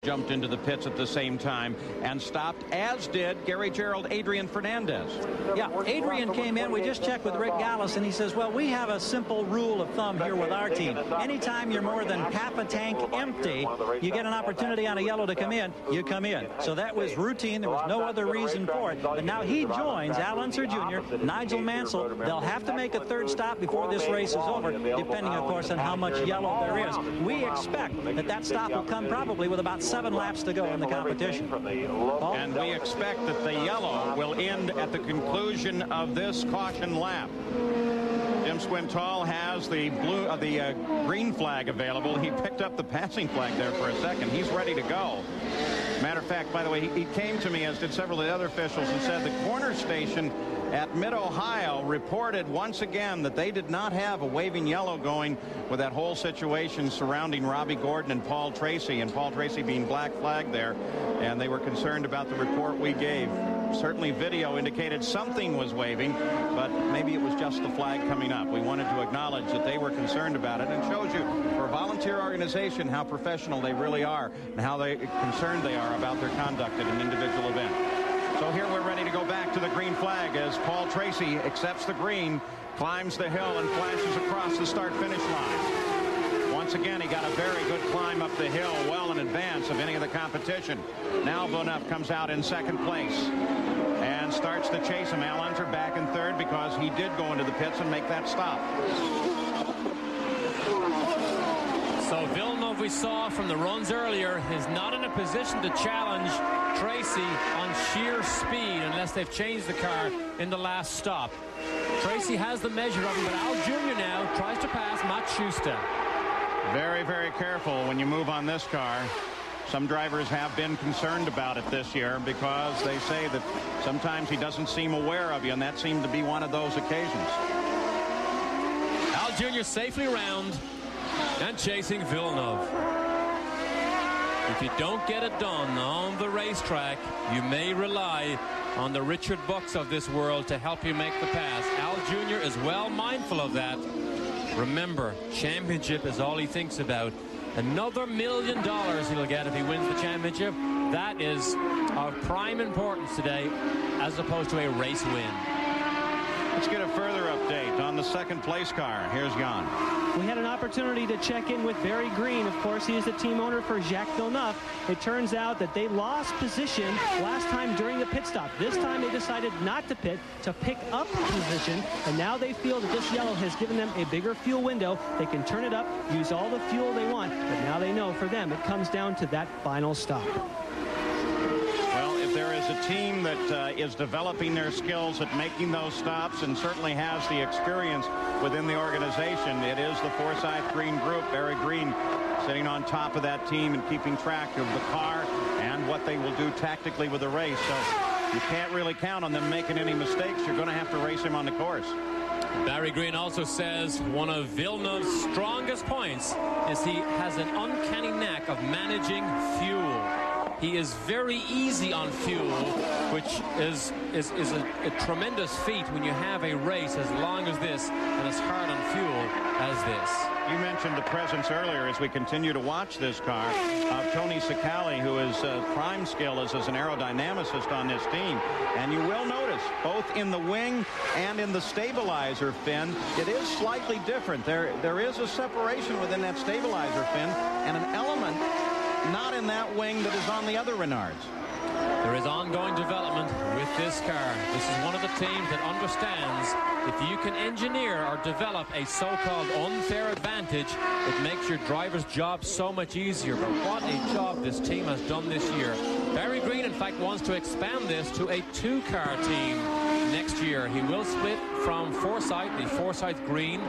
jumped into the pits at the same time and stopped, as did Gary Gerald, Adrian Fernandez. Yeah, Adrian came in. We just checked with Rick Gallis, and he says, well, we have a simple rule of thumb here with our team. Anytime you're more than half a tank empty, you get an opportunity on a yellow to come in, you come in. So that was routine. There was no other reason for it. But now he joins Al Unser Jr., Nigel Mansell. They'll have to make a third stop before this race is over, depending, of course, on how much yellow there is. We expect that stop will come probably with about 7 laps to go in the competition. And we expect that the yellow will end at the conclusion of this caution lap. Jim Swintal has the green flag available. He picked up the passing flag there for a second. He's ready to go. Matter of fact, by the way, he came to me, as did several of the other officials, and said the corner station at Mid-Ohio reported once again that they did not have a waving yellow going with that whole situation surrounding Robbie Gordon and Paul Tracy, and Paul Tracy being black flagged there, and they were concerned about the report we gave. Certainly video indicated something was waving, but maybe it was just the flag coming up. We wanted to acknowledge that they were concerned about it, and it shows you for a volunteer organization how professional they really are and how concerned they are about their conduct at an individual event. So here we're ready to go back to the green flag as Paul Tracy accepts the green, climbs the hill, and flashes across the start-finish line. Once again, he got a very good climb up the hill, well in advance of any of the competition. Now Villeneuve comes out in second place and starts to chase him. Al Unser back in third because he did go into the pits and make that stop. So Villeneuve, we saw from the runs earlier, is not in a position to challenge Tracy on sheer speed unless they've changed the car in the last stop. Tracy has the measure of him, but Al Jr. now tries to pass Matt Schuster. Very, very careful when you move on this car. Some drivers have been concerned about it this year because they say that sometimes he doesn't seem aware of you, and that seemed to be one of those occasions. Al Jr. safely around and chasing Villeneuve. If you don't get it done on the racetrack, you may rely on the Richard Bucks of this world to help you make the pass. Al Jr. is well mindful of that. Remember, championship is all he thinks about. Another $1 million he'll get if he wins the championship. That is of prime importance today as opposed to a race win. Let's get a further update on the second place car. Here's Jan. We had an opportunity to check in with Barry Green. Of course, he is the team owner for Jacques Villeneuve. It turns out that they lost position last time during the pit stop. This time they decided not to pit, to pick up position, and now they feel that this yellow has given them a bigger fuel window. They can turn it up, use all the fuel they want, but now they know for them it comes down to that final stop. There is a team that is developing their skills at making those stops and certainly has the experience within the organization. It is the Forsyth Green Group. Barry Green sitting on top of that team and keeping track of the car and what they will do tactically with the race. So you can't really count on them making any mistakes. You're going to have to race him on the course. Barry Green also says one of Villeneuve's strongest points is he has an uncanny knack of managing fuel. He is very easy on fuel, which is a tremendous feat when you have a race as long as this and as hard on fuel as this. You mentioned the presence earlier as we continue to watch this car of Tony Sicali, who is prime skill as an aerodynamicist on this team. And you will notice both in the wing and in the stabilizer fin, it is slightly different. There is a separation within that stabilizer fin and an element not in that wing that is on the other Renards. There is ongoing development with this car. This is one of the teams that understands if you can engineer or develop a so-called unfair advantage, it makes your driver's job so much easier. But what a job this team has done this year. Barry Green, in fact, wants to expand this to a two-car team next year. He will split from Forsyth, the Forsyth Green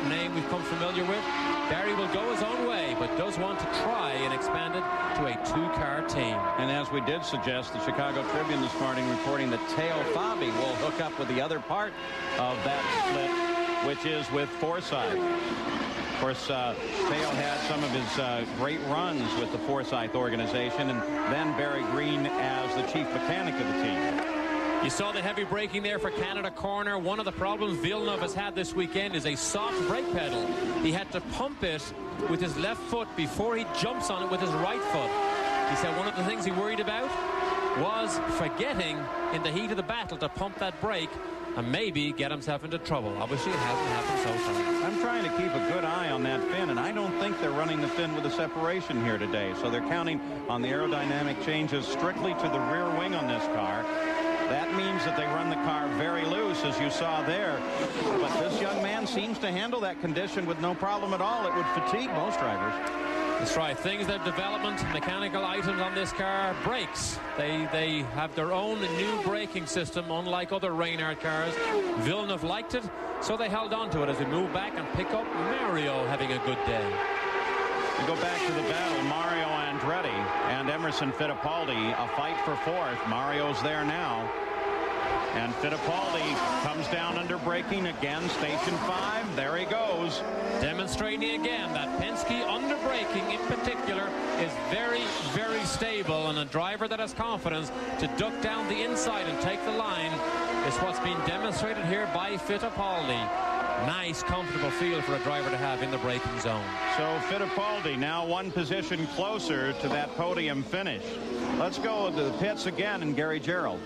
name we've come familiar with. Barry will go his own way, but does want to try and expand it to a two-car team. And as we did suggest, the Chicago Tribune this morning reporting that Teo Fabi will hook up with the other part of that split, which is with Forsyth. Of course, Teo had some of his great runs with the Forsyth organization, and then Barry Green as the chief mechanic of the team. You saw the heavy braking there for Canada Corner. One of the problems Villeneuve has had this weekend is a soft brake pedal. He had to pump it with his left foot before he jumps on it with his right foot. He said one of the things he worried about was forgetting in the heat of the battle to pump that brake and maybe get himself into trouble. Obviously, it hasn't happened so far. I'm trying to keep a good eye on that fin, and I don't think they're running the fin with a separation here today. So they're counting on the aerodynamic changes strictly to the rear wing on this car. That means that they run the car very loose, as you saw there. But this young man seems to handle that condition with no problem at all. It would fatigue most drivers. That's right. Things that development, mechanical items on this car, brakes. They have their own new braking system, unlike other Reynard cars. Villeneuve liked it, so they held on to it as we move back and pick up Mario having a good day. We go back to the battle. Mario Andretti and Emerson Fittipaldi, a fight for fourth. Mario's there now. And Fittipaldi comes down under braking again. Station 5. There he goes. Demonstrating again that Penske under braking in particular is very, very stable. And a driver that has confidence to duck down the inside and take the line is what's being demonstrated here by Fittipaldi. Nice, comfortable feel for a driver to have in the braking zone. So Fittipaldi now one position closer to that podium finish. Let's go to the pits again and Gary Gerald.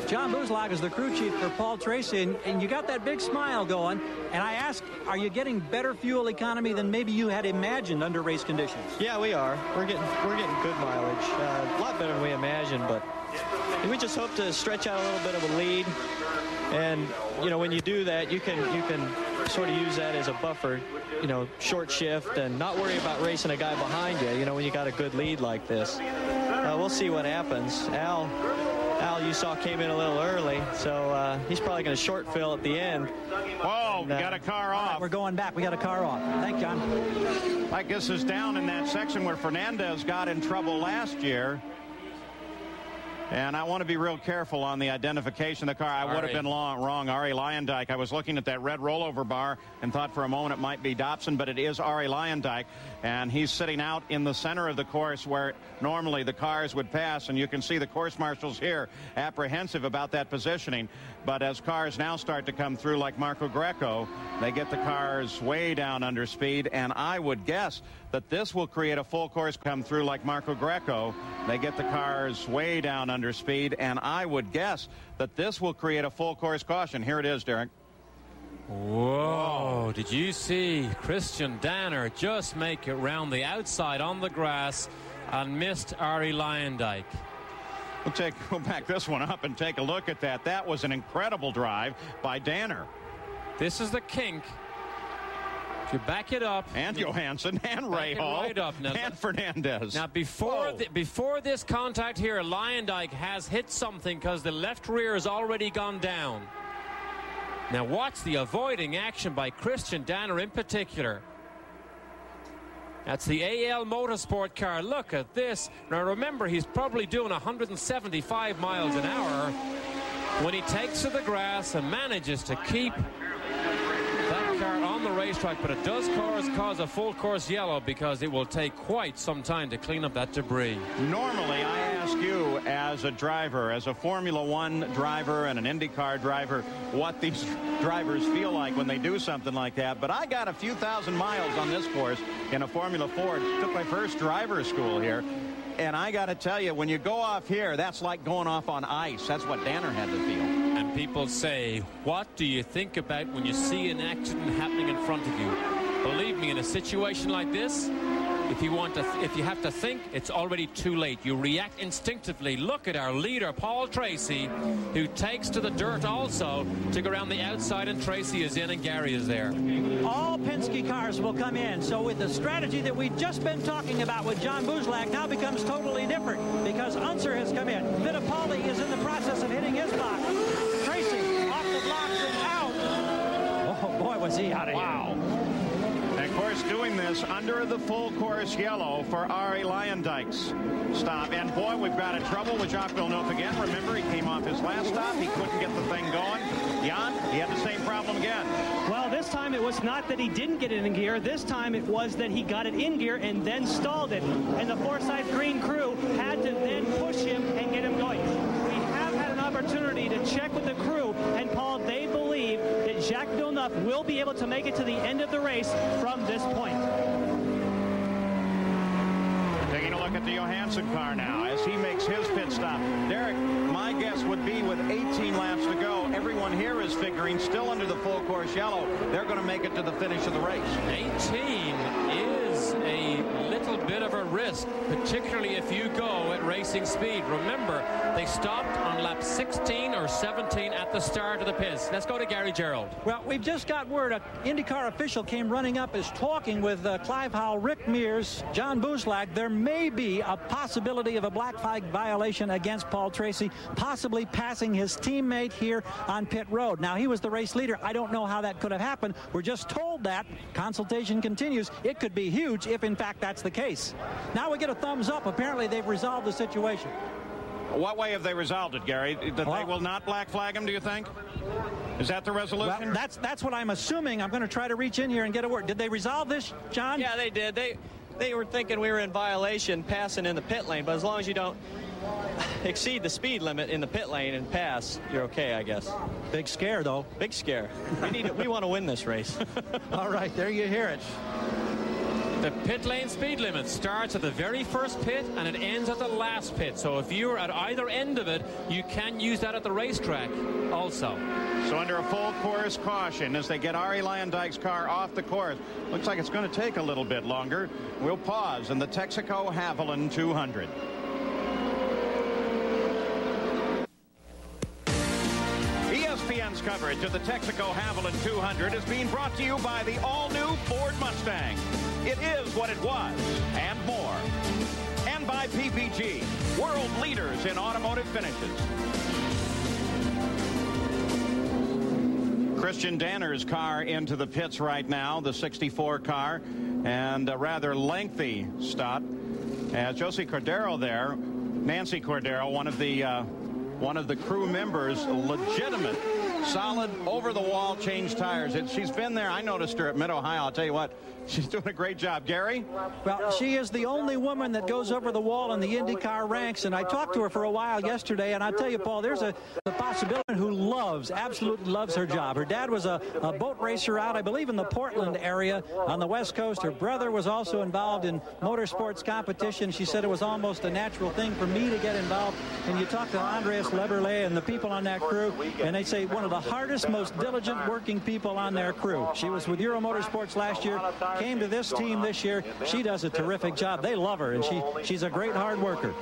John Buzlaug is the crew chief for Paul Tracy, and you got that big smile going. And I asked, are you getting better fuel economy than maybe you had imagined under race conditions? Yeah, we are. We're getting good mileage. A lot better than we imagined, but we just hope to stretch out a little bit of a lead. And you know, when you do that, you can sort of use that as a buffer. You know, short shift and not worry about racing a guy behind you. You know, when you got a good lead like this. We'll see what happens. Al, you saw, came in a little early, so he's probably going to short fill at the end. Whoa, we got a car off. Right, we're going back. We got a car off. Thank John. Like this is down in that section where Fernandez got in trouble last year. And I want to be real careful on the identification of the car. I would have been wrong. Arie Luyendyk. I was looking at that red rollover bar and thought for a moment it might be Dobson, but it is Arie Luyendyk. And he's sitting out in the center of the course where normally the cars would pass. And you can see the course marshals here apprehensive about that positioning. But as cars now start to come through like Marco Greco, they get the cars way down under speed. And I would guess that this will create a full course come through like Marco Greco. They get the cars way down under speed, and I would guess that this will create a full course caution. Here it is, Derek. Whoa, did you see Christian Danner just make it round the outside on the grass and missed Arie Luyendyk? We'll go back this one up and take a look at that. That was an incredible drive by Danner. This is the kink. If you back it up, and Johansson and Rahal right up now, and Fernandez. Now before this contact here, Luyendyk has hit something because the left rear has already gone down. Now watch the avoiding action by Christian Danner in particular. That's the AL Motorsport car. Look at this. Now remember, he's probably doing 175 miles an hour when he takes to the grass and manages to keep that car on the racetrack, but it does cause a full course yellow because it will take quite some time to clean up that debris. Normally, I ask you as a driver, as a Formula One driver and an IndyCar driver, what these drivers feel like when they do something like that. But I got a few thousand miles on this course in a Formula Ford. Took my first driver's school here. And I got to tell you, when you go off here, that's like going off on ice. That's what Danner had to feel. And people say, what do you think about when you see an accident happening in front of you? Believe me, in a situation like this, if you have to think, it's already too late. You react instinctively. Look at our leader, Paul Tracy, who takes to the dirt also to go around the outside, and Tracy is in and Gary is there. All Penske cars will come in. So with the strategy that we've just been talking about with John Buzlaug now becomes totally different because Unser has come in. Fittipaldi is in the process of hitting his box. Tracy off the blocks and out. Oh boy, was he out of here. Wow. Of course, doing this under the full course yellow for Arie Luyendyk's stop. And boy, we've got in trouble with Jacques Villeneuve again. Remember, he came off his last stop. He couldn't get the thing going. Jan, he had the same problem again. Well, this time it was not that he didn't get it in gear. This time it was that he got it in gear and then stalled it. And the Forsyth Green crew had to then push him and get him going. We have had an opportunity to check with the crew, and Paul, they believe that Jacques Villeneuve will be able to make it to the end of the race from this point. Taking a look at the Johansson car now as he makes his pit stop. Derek, my guess would be with 18 laps to go, everyone here is figuring, still under the full course yellow, they're going to make it to the finish of the race. 18 is a little bit of a risk, particularly if you go at racing speed. Remember, they stopped on lap 16 or 17 at the start of the pits. Let's go to Gary Gerald. Well, we've just got word an IndyCar official came running up, is talking with Clive Howell, Rick Mears, John Buzlack. There may be a possibility of a black flag violation against Paul Tracy, possibly passing his teammate here on pit road. Now, he was the race leader. I don't know how that could have happened. We're just told that. Consultation continues. It could be huge if, in fact, that's the case. Now we get a thumbs up. Apparently, they've resolved the situation. What way have they resolved it, Gary? That they will not black flag him, do you think? Is that the resolution? Well, that's what I'm assuming. I'm going to try to reach in here and get a word. Did they resolve this, John? Yeah, they did. They were thinking we were in violation passing in the pit lane, but as long as you don't exceed the speed limit in the pit lane and pass, you're okay, I guess. Big scare, though. Big scare. We want to win this race. All right, there you hear it. The pit lane speed limit starts at the very first pit and it ends at the last pit. So if you're at either end of it, you can use that at the racetrack also. So under a full course caution as they get Arie Luyendyk's car off the course. Looks like it's going to take a little bit longer. We'll pause in the Texaco Haviland 200. ESPN's coverage of the Texaco Haviland 200 is being brought to you by the all-new Ford Mustang. It is what it was, and more. And by PPG, world leaders in automotive finishes. Christian Danner's car into the pits right now, the 64 car, and a rather lengthy stop. As Josie Cordero there, Nancy Cordero, one of the crew members, legitimate, solid, over-the-wall change tires. She's been there. I noticed her at Mid-Ohio. I'll tell you what, she's doing a great job. Gary? Well, she is the only woman that goes over the wall in the IndyCar ranks, and I talked to her for a while yesterday, and I'll tell you, Paul, there's a possibility who absolutely loves her job. Her dad was a boat racer out, I believe, in the Portland area on the West Coast. Her brother was also involved in motorsports competition. She said it was almost a natural thing for me to get involved. And you talk to Andreas Leberle and the people on that crew, and they say one of the hardest, most diligent working people on their crew. She was with Euro Motorsports last year, came to this team this year. She does a terrific job. They love her, and she's a great hard worker.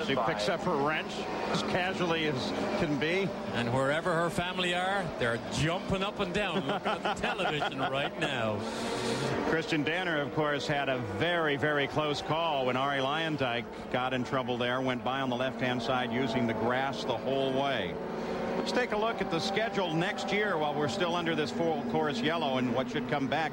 She picks up her wrench as casually as can be. And wherever her family are, they're jumping up and down looking at the television right now. Christian Danner, of course, had a very, very close call when Arie Luyendyk got in trouble there, went by on the left-hand side using the grass the whole way. Let's take a look at the schedule next year while we're still under this full course yellow and what should come back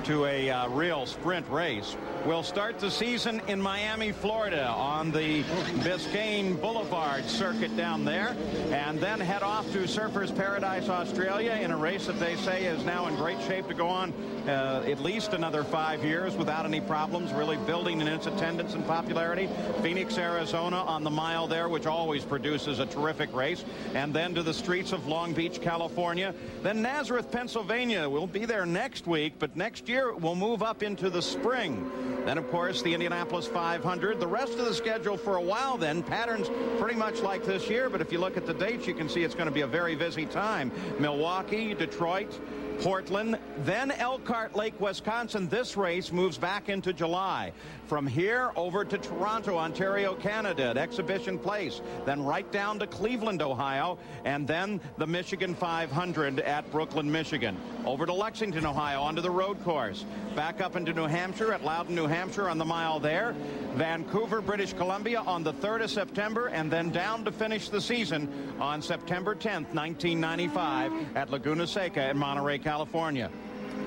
to a real sprint race. We'll start the season in Miami, Florida on the Biscayne Boulevard circuit down there, and then head off to Surfers Paradise, Australia in a race that they say is now in great shape to go on at least another 5 years without any problems, really building in its attendance and popularity. Phoenix, Arizona on the mile there, which always produces a terrific race, and then to the streets of Long Beach, California. Then Nazareth, Pennsylvania. We'll be there next week, but next year we'll move up into the spring. Then, of course, the Indianapolis 500. The rest of the schedule for a while then, patterns pretty much like this year, but if you look at the dates, you can see it's going to be a very busy time. Milwaukee, Detroit, Portland, then Elkhart Lake, Wisconsin. This race moves back into July. From here over to Toronto, Ontario, Canada at Exhibition Place, then right down to Cleveland, Ohio, and then the Michigan 500 at Brooklyn, Michigan. Over to Lexington, Ohio, onto the road course. Back up into New Hampshire at Loudon, New Hampshire on the mile there. Vancouver, British Columbia on the 3rd of September, and then down to finish the season on September 10th, 1995 at Laguna Seca in Monterey, California.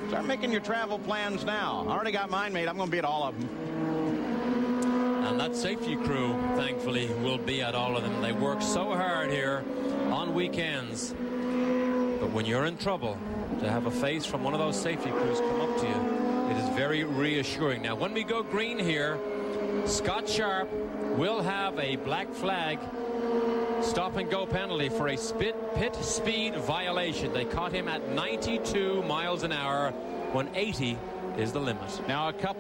Start making your travel plans now. I already got mine made. I'm going to be at all of them. And that safety crew, thankfully, will be at all of them. They work so hard here on weekends. But when you're in trouble, to have a face from one of those safety crews come up to you, it is very reassuring. Now, when we go green here, Scott Sharp will have a black flag stop-and-go penalty for a pit speed violation. They caught him at 92 miles an hour when 80 is the limit. Now, a couple